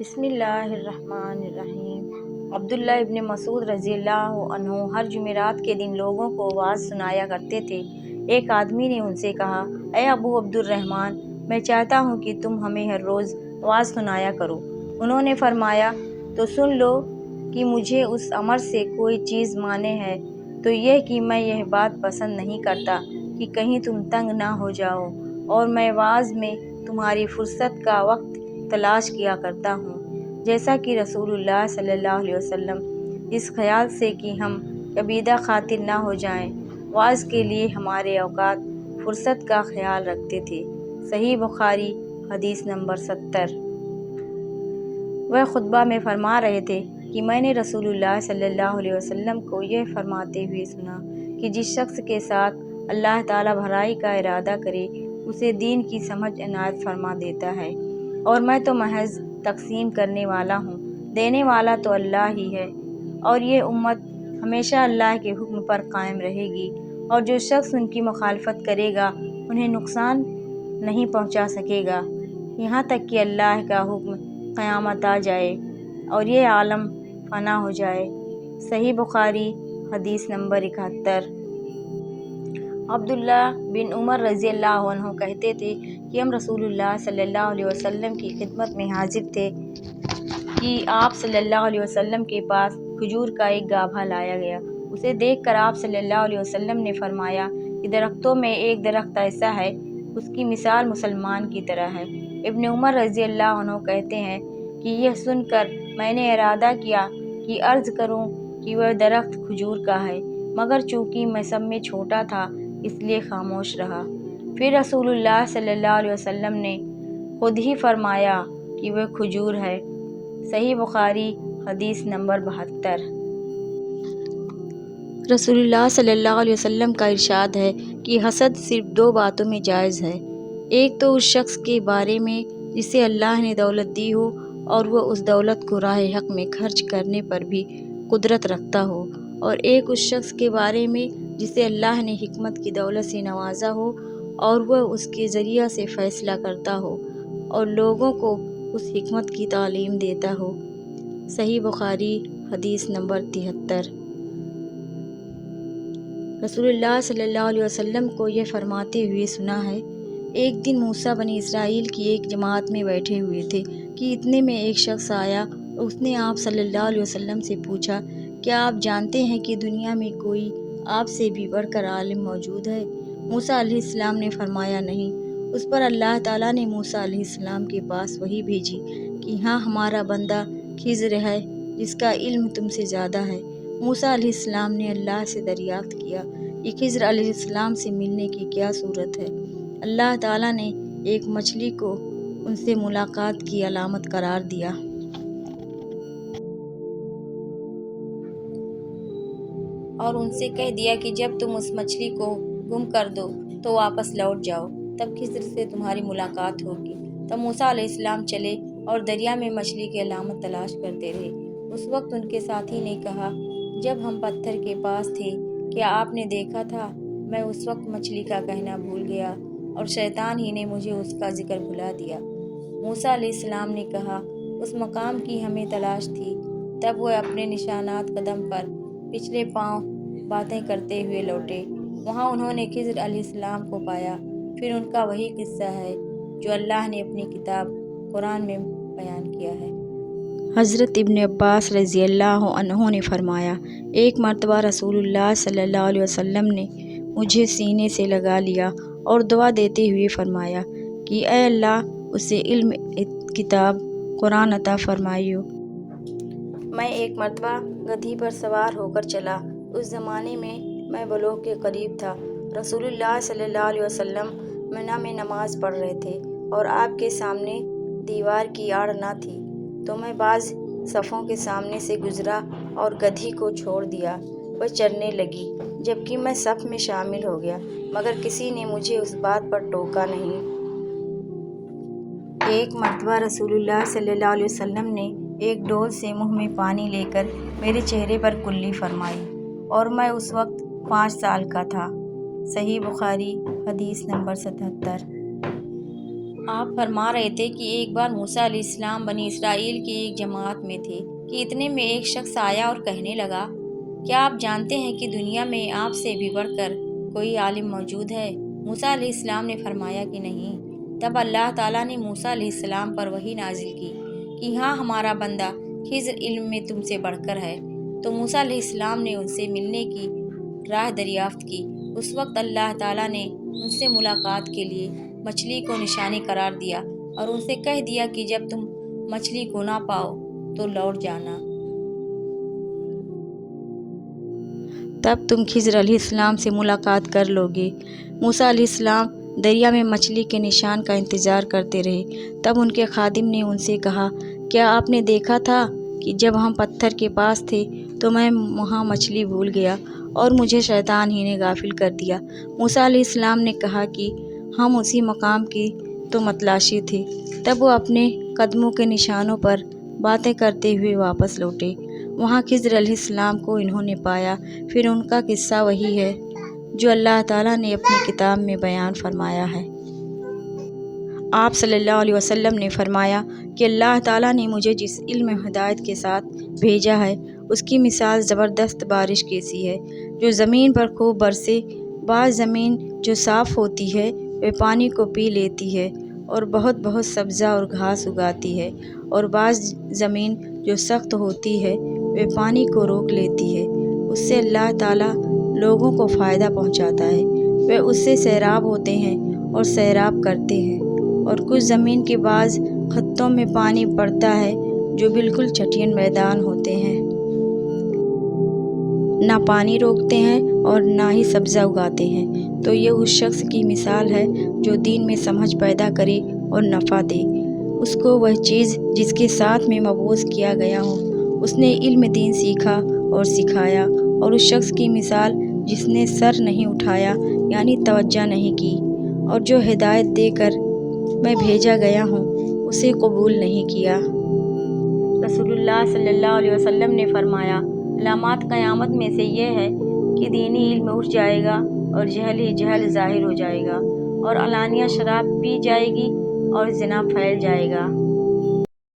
بسم اللہ الرحمن الرحیم۔ عبداللہ ابن مسعود رضی اللہ عنہ ہر جمعرات کے دن لوگوں کو وعظ سنایا کرتے تھے۔ ایک آدمی نے ان سے کہا، اے ابو عبد الرحمن، میں چاہتا ہوں کہ تم ہمیں ہر روز وعظ سنایا کرو۔ انہوں نے فرمایا، تو سن لو کہ مجھے اس امر سے کوئی چیز مانع ہے تو یہ کہ میں یہ بات پسند نہیں کرتا کہ کہیں تم تنگ نہ ہو جاؤ، اور میں وعظ میں تمہاری فرصت کا وقت تلاش کیا کرتا ہوں، جیسا کہ رسول اللہ صلی اللہ علیہ وسلم اس خیال سے کہ ہم کبیدہ خاطر نہ ہو جائیں، وعظ کے لیے ہمارے اوقات فرصت کا خیال رکھتے تھے۔ صحیح بخاری حدیث نمبر 70۔ وہ خطبہ میں فرما رہے تھے کہ میں نے رسول اللہ صلی اللہ علیہ وسلم کو یہ فرماتے ہوئے سنا کہ جس شخص کے ساتھ اللہ تعالیٰ بھلائی کا ارادہ کرے اسے دین کی سمجھ عنایت فرما دیتا ہے، اور میں تو محض تقسیم کرنے والا ہوں، دینے والا تو اللہ ہی ہے، اور یہ امت ہمیشہ اللہ کے حکم پر قائم رہے گی، اور جو شخص ان کی مخالفت کرے گا انہیں نقصان نہیں پہنچا سکے گا، یہاں تک کہ اللہ کا حکم قیامت آ جائے اور یہ عالم فنا ہو جائے۔ صحیح بخاری حدیث نمبر 71۔ عبداللہ بن عمر رضی اللہ عنہ کہتے تھے کہ ہم رسول اللہ صلی اللہ علیہ وسلم کی خدمت میں حاضر تھے کہ آپ صلی اللہ علیہ وسلم کے پاس کھجور کا ایک گابھا لایا گیا۔ اسے دیکھ کر آپ صلی اللہ علیہ وسلم نے فرمایا کہ درختوں میں ایک درخت ایسا ہے، اس کی مثال مسلمان کی طرح ہے۔ ابن عمر رضی اللہ عنہ کہتے ہیں کہ یہ سن کر میں نے ارادہ کیا کہ عرض کروں کہ وہ درخت کھجور کا ہے، مگر چونکہ میں سب میں چھوٹا تھا اس لیے خاموش رہا۔ پھر رسول اللہ صلی اللہ علیہ وسلم نے خود ہی فرمایا کہ وہ کھجور ہے۔ صحیح بخاری حدیث نمبر 72۔ رسول اللہ صلی اللہ علیہ وسلم کا ارشاد ہے کہ حسد صرف دو باتوں میں جائز ہے، ایک تو اس شخص کے بارے میں جسے اللہ نے دولت دی ہو اور وہ اس دولت کو راہ حق میں خرچ کرنے پر بھی قدرت رکھتا ہو، اور ایک اس شخص کے بارے میں جسے اللہ نے حکمت کی دولت سے نوازا ہو اور وہ اس کے ذریعہ سے فیصلہ کرتا ہو اور لوگوں کو اس حکمت کی تعلیم دیتا ہو۔ صحیح بخاری حدیث نمبر 73۔ رسول اللہ صلی اللہ علیہ وسلم کو یہ فرماتے ہوئے سنا ہے، ایک دن موسیٰ بنی اسرائیل کی ایک جماعت میں بیٹھے ہوئے تھے کہ اتنے میں ایک شخص آیا اور اس نے آپ صلی اللہ علیہ وسلم سے پوچھا، کیا آپ جانتے ہیں کہ دنیا میں کوئی آپ سے بھی بڑھ کر عالم موجود ہے؟ موسیٰ علیہ السلام نے فرمایا، نہیں۔ اس پر اللہ تعالیٰ نے موسیٰ علیہ السلام کے پاس وحی بھیجی کہ ہاں، ہمارا بندہ خضر ہے جس کا علم تم سے زیادہ ہے۔ موسیٰ علیہ السلام نے اللہ سے دریافت کیا کہ خضر علیہ السلام سے ملنے کی کیا صورت ہے؟ اللہ تعالیٰ نے ایک مچھلی کو ان سے ملاقات کی علامت قرار دیا اور ان سے کہہ دیا کہ جب تم اس مچھلی کو گم کر دو تو واپس لوٹ جاؤ، تب خضر سے تمہاری ملاقات ہوگی۔ تب موسیٰ علیہ السلام چلے اور دریا میں مچھلی کی علامت تلاش کرتے رہے۔ اس وقت ان کے ساتھی نے کہا، جب ہم پتھر کے پاس تھے کیا آپ نے دیکھا تھا؟ میں اس وقت مچھلی کا کہنا بھول گیا اور شیطان ہی نے مجھے اس کا ذکر بھلا دیا۔ موسیٰ علیہ السلام نے کہا، اس مقام کی ہمیں تلاش تھی۔ تب وہ اپنے نشانات قدم پر پچھلے پاؤں باتیں کرتے ہوئے لوٹے۔ وہاں انہوں نے خضر علیہ السلام کو پایا۔ پھر ان کا وہی قصہ ہے جو اللہ نے اپنی کتاب قرآن میں بیان کیا ہے۔ حضرت ابن عباس رضی اللہ عنہ نے فرمایا، ایک مرتبہ رسول اللہ صلی اللہ علیہ وسلم نے مجھے سینے سے لگا لیا اور دعا دیتے ہوئے فرمایا کہ اے اللہ، اسے علم کتاب قرآن عطا فرمائیو۔ میں ایک مرتبہ گدھی پر سوار ہو کر چلا۔ اس زمانے میں بلوغ کے قریب تھا۔ رسول اللہ صلی اللہ علیہ وسلم منی میں نماز پڑھ رہے تھے اور آپ کے سامنے دیوار کی آڑ نہ تھی، تو میں بعض صفوں کے سامنے سے گزرا اور گدھی کو چھوڑ دیا، وہ چرنے لگی، جبکہ میں صف میں شامل ہو گیا، مگر کسی نے مجھے اس بات پر ٹوکا نہیں۔ ایک مرتبہ رسول اللہ صلی اللہ علیہ وسلم نے ایک ڈول سے منہ میں پانی لے کر میرے چہرے پر کلی فرمائی، اور میں اس وقت 5 سال کا تھا۔ صحیح بخاری حدیث نمبر 77۔ آپ فرما رہے تھے کہ ایک بار موسیٰ علیہ السلام بنی اسرائیل کی ایک جماعت میں تھے کہ اتنے میں ایک شخص آیا اور کہنے لگا، کیا آپ جانتے ہیں کہ دنیا میں آپ سے بھی بڑھ کر کوئی عالم موجود ہے؟ موسیٰ علیہ السلام نے فرمایا کہ نہیں۔ تب اللہ تعالیٰ نے موسیٰ علیہ السلام پر وحی نازل کی کہ ہاں، ہمارا بندہ خضر علم میں تم سے بڑھ کر ہے۔ تو موسیٰ علیہ السلام نے ان سے ملنے کی راہ دریافت کی۔ اس وقت اللہ تعالیٰ نے ان سے ملاقات کے لیے مچھلی کو نشانی قرار دیا اور ان سے کہہ دیا کہ جب تم مچھلی کو نہ پاؤ تو لوٹ جانا۔ تب تم خضر علیہ السلام سے ملاقات کر لو گے۔ موسیٰ علیہ السلام دریا میں مچھلی کے نشان کا انتظار کرتے رہے۔ تب ان کے خادم نے ان سے کہا، کیا آپ نے دیکھا تھا کہ جب ہم پتھر کے پاس تھے تو میں وہاں مچھلی بھول گیا اور مجھے شیطان ہی نے غافل کر دیا؟ موسیٰ علیہ السلام نے کہا کہ ہم اسی مقام کی تو متلاشی تھے۔ تب وہ اپنے قدموں کے نشانوں پر باتیں کرتے ہوئے واپس لوٹے۔ وہاں خضر علیہ السلام کو انہوں نے پایا۔ پھر ان کا قصہ وہی ہے جو اللہ تعالیٰ نے اپنی کتاب میں بیان فرمایا ہے۔ آپ صلی اللہ علیہ وسلم نے فرمایا کہ اللہ تعالیٰ نے مجھے جس علم و ہدایت کے ساتھ بھیجا ہے اس کی مثال زبردست بارش کی سی ہے جو زمین پر خوب برسے۔ بعض زمین جو صاف ہوتی ہے وہ پانی کو پی لیتی ہے اور بہت بہت سبزہ اور گھاس اگاتی ہے، اور بعض زمین جو سخت ہوتی ہے وہ پانی کو روک لیتی ہے۔ اس سے اللہ تعالیٰ لوگوں کو فائدہ پہنچاتا ہے، وہ اس سے سیراب ہوتے ہیں اور سیراب کرتے ہیں۔ اور کچھ زمین کے بعض خطوں میں پانی پڑتا ہے جو بالکل چٹین میدان ہوتے ہیں، نہ پانی روکتے ہیں اور نہ ہی سبزہ اگاتے ہیں۔ تو یہ اس شخص کی مثال ہے جو دین میں سمجھ پیدا کرے اور نفع دے اس کو وہ چیز جس کے ساتھ میں مبعوث کیا گیا ہوں۔ اس نے علم دین سیکھا اور سکھایا۔ اور اس شخص کی مثال جس نے سر نہیں اٹھایا یعنی توجہ نہیں کی، اور جو ہدایت دے کر میں بھیجا گیا ہوں اسے قبول نہیں کیا۔ رسول اللہ صلی اللہ علیہ وسلم نے فرمایا، علامات قیامت میں سے یہ ہے کہ دینی علم اٹھ جائے گا اور جہل ہی جہل ظاہر ہو جائے گا، اور علانیہ شراب پی جائے گی اور زنا پھیل جائے گا۔